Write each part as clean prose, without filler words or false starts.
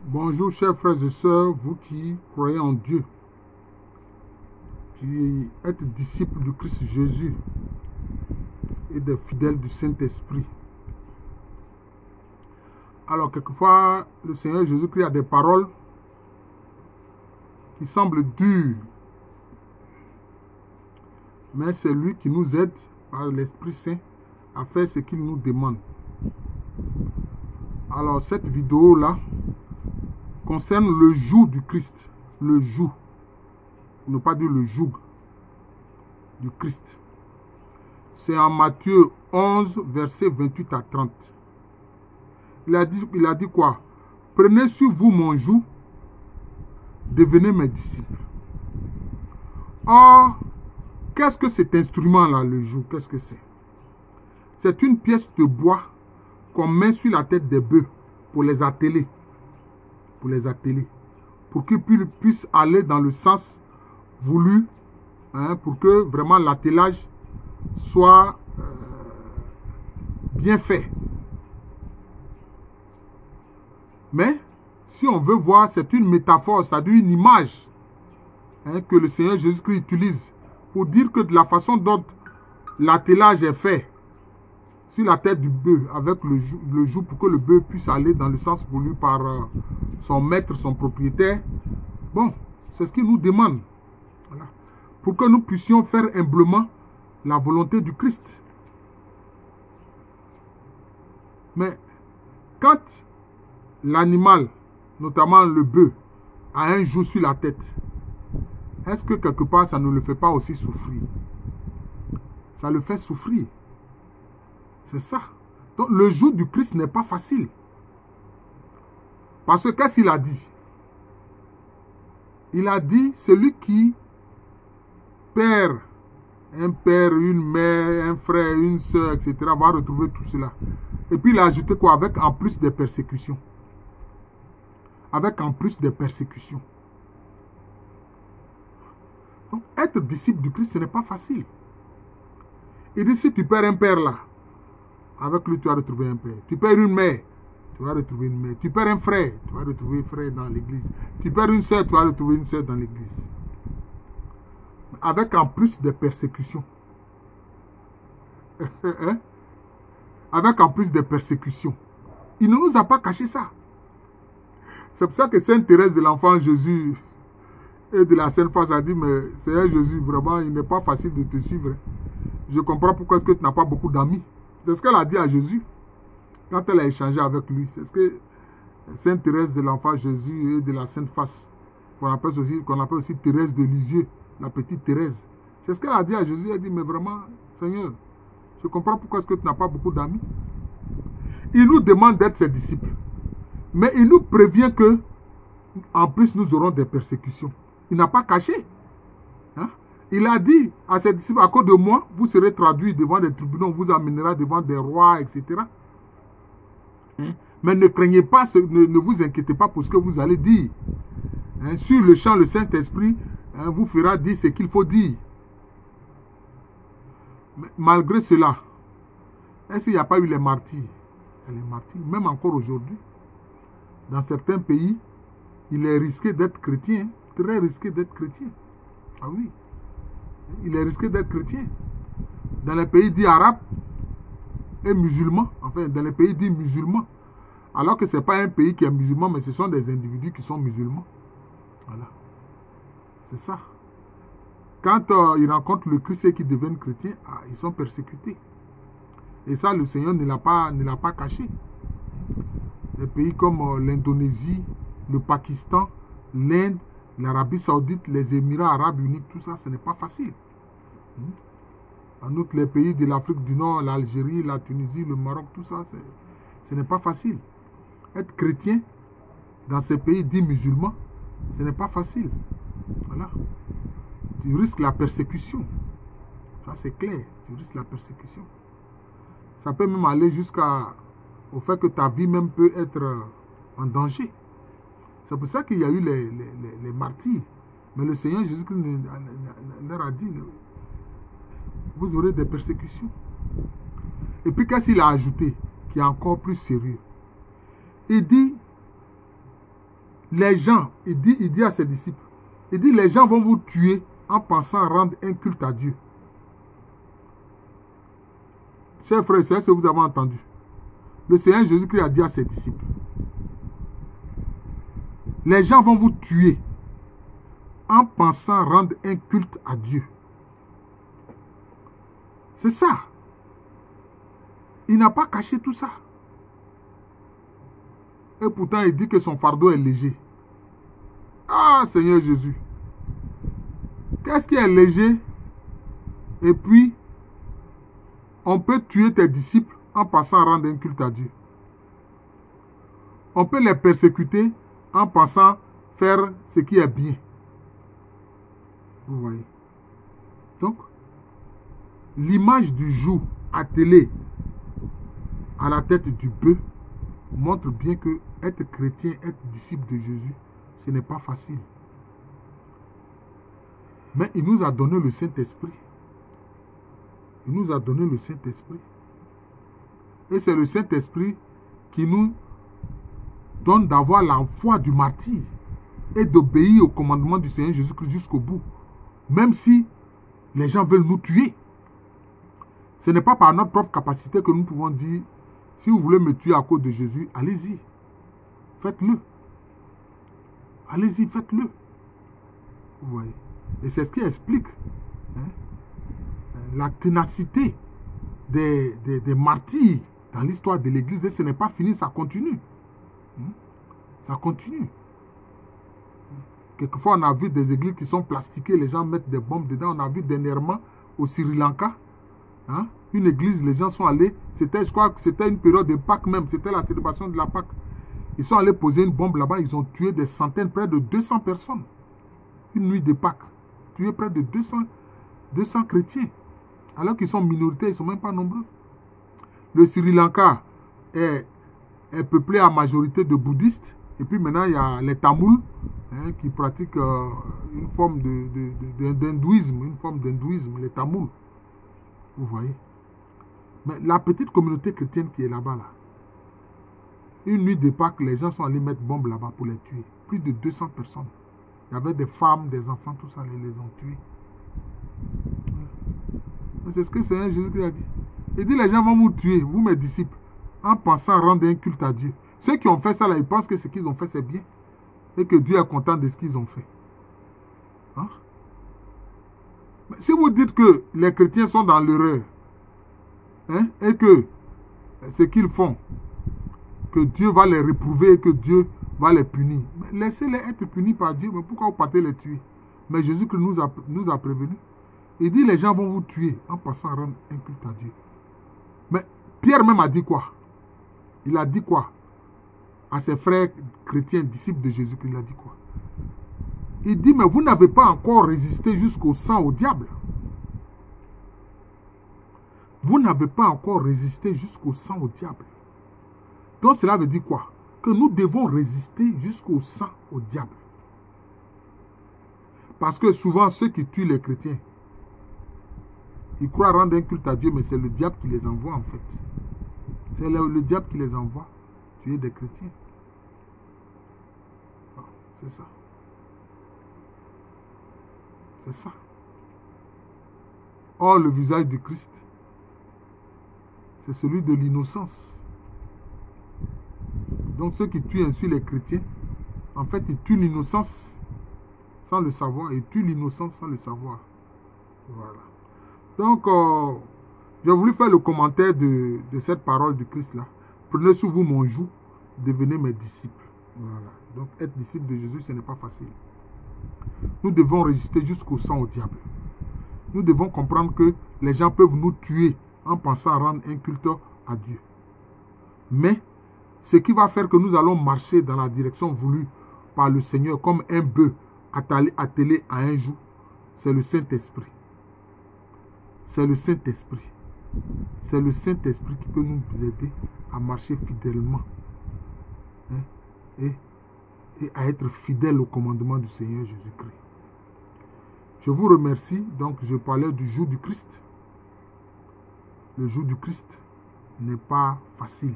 Bonjour chers frères et sœurs, vous qui croyez en Dieu, qui êtes disciples du Christ Jésus et des fidèles du Saint-Esprit. Alors quelquefois, le Seigneur Jésus-Christ a des paroles qui semblent dures, mais c'est lui qui nous aide par l'Esprit Saint à faire ce qu'il nous demande. Alors cette vidéo-là concerne le joug du Christ, le joug, ne pas dire le joug du Christ. C'est en Matthieu 11, versets 28 à 30. Il a dit quoi? Prenez sur vous mon joug, devenez mes disciples. Or, qu'est-ce que cet instrument-là, le joug? Qu'est-ce que c'est? C'est une pièce de bois qu'on met sur la tête des bœufs pour les atteler. Pour qu'ils puissent aller dans le sens voulu, pour que vraiment l'attelage soit bien fait. Mais, si on veut voir, c'est une métaphore, c'est-à-dire une image que le Seigneur Jésus-Christ utilise pour dire que de la façon dont l'attelage est fait sur la tête du bœuf avec le joug pour que le bœuf puisse aller dans le sens voulu par son maître, son propriétaire. Bon, c'est ce qu'il nous demande. Voilà. Pour que nous puissions faire humblement la volonté du Christ. Mais quand l'animal, notamment le bœuf, a un joug sur la tête, est-ce que quelque part ça ne le fait pas aussi souffrir? Ça le fait souffrir. C'est ça. Donc le joug du Christ n'est pas facile. Parce que qu'est-ce qu'il a dit? Il a dit, celui qui perd un père, une mère, un frère, une soeur, etc., va retrouver tout cela. Et puis il a ajouté quoi? Avec en plus des persécutions. Avec en plus des persécutions. Donc être disciple du Christ, ce n'est pas facile. Il dit, si tu perds un père là, avec lui tu vas retrouver un père. Tu perds une mère, tu vas retrouver une mère. Tu perds un frère, tu vas retrouver un frère dans l'église. Tu perds une soeur, tu vas retrouver une soeur dans l'église. Avec en plus des persécutions. Avec en plus des persécutions. Il ne nous a pas caché ça. C'est pour ça que Sainte Thérèse de l'Enfant Jésus et de la Sainte Face a dit, mais Seigneur Jésus, vraiment, il n'est pas facile de te suivre. Je comprends pourquoi est-ce que tu n'as pas beaucoup d'amis. C'est ce qu'elle a dit à Jésus quand elle a échangé avec lui. C'est ce que Sainte Thérèse de l'Enfant Jésus et de la Sainte Face, qu'on appelle aussi Thérèse de Lisieux, la petite Thérèse. C'est ce qu'elle a dit à Jésus. Elle a dit, mais vraiment, Seigneur, je comprends pourquoi est-ce que tu n'as pas beaucoup d'amis. Il nous demande d'être ses disciples. Mais il nous prévient que, en plus, nous aurons des persécutions. Il n'a pas caché. Il a dit à ses disciples, à cause de moi, vous serez traduits devant des tribunaux, on vous amènera devant des rois, etc. Mais ne craignez pas, ne vous inquiétez pas pour ce que vous allez dire. Sur le champ, le Saint-Esprit vous fera dire ce qu'il faut dire. Mais malgré cela, est-ce qu'il n'y a pas eu les martyrs? Les martyrs, même encore aujourd'hui, dans certains pays, il est risqué d'être chrétien, très risqué d'être chrétien. Ah oui. Il est risqué d'être chrétien. Dans les pays dits arabes et musulmans, enfin dans les pays dits musulmans, alors que ce n'est pas un pays qui est musulman, mais ce sont des individus qui sont musulmans. Voilà. C'est ça. Quand ils rencontrent le Christ et qu'ils deviennent chrétiens, ils sont persécutés. Et ça, le Seigneur ne l'a pas caché. Les pays comme l'Indonésie, le Pakistan, l'Inde, l'Arabie Saoudite, les Émirats Arabes Unis, tout ça, ce n'est pas facile. En outre, les pays de l'Afrique du Nord, l'Algérie, la Tunisie, le Maroc, tout ça, ce n'est pas facile. Être chrétien dans ces pays dits musulmans, ce n'est pas facile. Voilà. Tu risques la persécution. Ça, c'est clair. Tu risques la persécution. Ça peut même aller jusqu'au fait que ta vie même peut être en danger. C'est pour ça qu'il y a eu les martyrs. Mais le Seigneur Jésus-Christ leur a dit, vous aurez des persécutions. Et puis qu'est-ce qu'il a ajouté, qui est encore plus sérieux? Il dit, les gens, il dit à ses disciples, il dit, les gens vont vous tuer en pensant rendre un culte à Dieu. Chers frères et sœurs, est-ce que vous avez entendu? Le Seigneur Jésus-Christ a dit à ses disciples, les gens vont vous tuer en pensant rendre un culte à Dieu. C'est ça. Il n'a pas caché tout ça. Et pourtant, il dit que son fardeau est léger. Ah, Seigneur Jésus. Qu'est-ce qui est léger? Et puis, on peut tuer tes disciples en pensant rendre un culte à Dieu. On peut les persécuter en pensant faire ce qui est bien. Vous voyez. Donc, l'image du joug attelé à la tête du bœuf montre bien que être chrétien, être disciple de Jésus, ce n'est pas facile. Mais il nous a donné le Saint-Esprit. Il nous a donné le Saint-Esprit. Et c'est le Saint-Esprit qui nous donne d'avoir la foi du martyr et d'obéir au commandement du Seigneur Jésus-Christ jusqu'au bout. Même si les gens veulent nous tuer. Ce n'est pas par notre propre capacité que nous pouvons dire, si vous voulez me tuer à cause de Jésus, allez-y. Faites-le. Allez-y, faites-le. Vous voyez. Et c'est ce qui explique la ténacité des martyrs dans l'histoire de l'Église. Et ce n'est pas fini, ça continue. Ça continue. Quelquefois, on a vu des églises qui sont plastiquées, les gens mettent des bombes dedans. On a vu dernièrement au Sri Lanka, une église, les gens sont allés, je crois que c'était une période de Pâques même, c'était la célébration de la Pâques. Ils sont allés poser une bombe là-bas, ils ont tué des centaines, près de 200 personnes. Une nuit de Pâques, tué près de 200 chrétiens. Alors qu'ils sont minoritaires, ils ne sont même pas nombreux. Le Sri Lanka est peuplé à majorité de bouddhistes. Et puis maintenant, il y a les Tamouls qui pratiquent une forme d'hindouisme, les Tamouls. Vous voyez. Mais la petite communauté chrétienne qui est là-bas, là, une nuit de Pâques, les gens sont allés mettre bombe là-bas pour les tuer. Plus de 200 personnes. Il y avait des femmes, des enfants, tout ça, ils les ont tués. C'est ce que le Seigneur Jésus-Christ a dit. Il dit, les gens vont vous tuer, vous mes disciples, en pensant rendre un culte à Dieu. Ceux qui ont fait ça, là, ils pensent que ce qu'ils ont fait, c'est bien. Et que Dieu est content de ce qu'ils ont fait. Mais si vous dites que les chrétiens sont dans l'erreur, et que ce qu'ils font, que Dieu va les réprouver et que Dieu va les punir, laissez-les être punis par Dieu. Mais pourquoi vous partez les tuer? Mais Jésus-Christ nous a prévenus. Il dit, les gens vont vous tuer en passant à rendre un culte à Dieu. Mais Pierre même a dit quoi? Il a dit quoi à ses frères chrétiens, disciples de Jésus-Christ? Il a dit quoi? Il dit, mais vous n'avez pas encore résisté jusqu'au sang au diable. Vous n'avez pas encore résisté jusqu'au sang au diable. Donc cela veut dire quoi? Que nous devons résister jusqu'au sang au diable. Parce que souvent, ceux qui tuent les chrétiens, ils croient rendre un culte à Dieu, mais c'est le diable qui les envoie en fait. C'est le diable qui les envoie tuer des chrétiens. C'est ça. C'est ça. Or, le visage du Christ, c'est celui de l'innocence. Donc, ceux qui tuent ainsi les chrétiens, en fait, ils tuent l'innocence sans le savoir, et ils tuent l'innocence sans le savoir. Voilà. Donc, j'ai voulu faire le commentaire de cette parole du Christ là. Prenez sous vous mon joug, devenez mes disciples. Voilà. Donc, être disciple de Jésus, ce n'est pas facile. Nous devons résister jusqu'au sang au diable. Nous devons comprendre que les gens peuvent nous tuer en pensant rendre un culte à Dieu. Mais, ce qui va faire que nous allons marcher dans la direction voulue par le Seigneur comme un bœuf attelé à un joug, c'est le Saint-Esprit. C'est le Saint-Esprit. C'est le Saint-Esprit qui peut nous aider à marcher fidèlement. Et à être fidèle au commandement du Seigneur Jésus-Christ. Je vous remercie. Donc, je parlais du joug du Christ. Le joug du Christ n'est pas facile.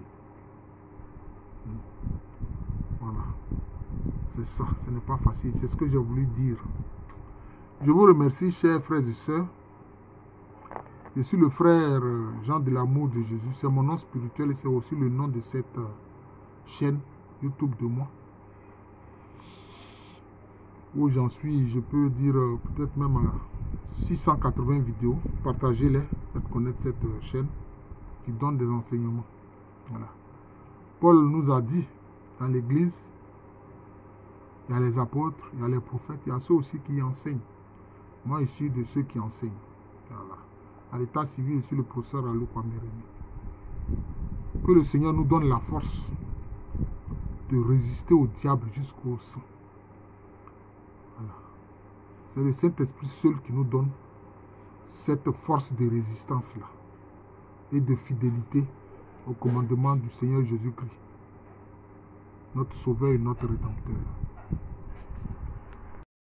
Voilà. C'est ça, ce n'est pas facile. C'est ce que j'ai voulu dire. Je vous remercie, chers frères et sœurs. Je suis le frère Jean de l'amour de Jésus. C'est mon nom spirituel et c'est aussi le nom de cette chaîne YouTube de moi. Où j'en suis, je peux dire peut-être même à 680 vidéos. Partagez-les, faites connaître cette chaîne qui donne des enseignements. Voilà. Paul nous a dit dans l'église, il y a les apôtres, il y a les prophètes, il y a ceux aussi qui enseignent. Moi, je suis de ceux qui enseignent. Voilà. À l'état civil, je suis le professeur Alou Kwame Rémy. Que le Seigneur nous donne la force de résister au diable jusqu'au sang. Voilà. C'est le Saint-Esprit seul qui nous donne cette force de résistance-là et de fidélité au commandement du Seigneur Jésus-Christ, notre Sauveur et notre Rédempteur.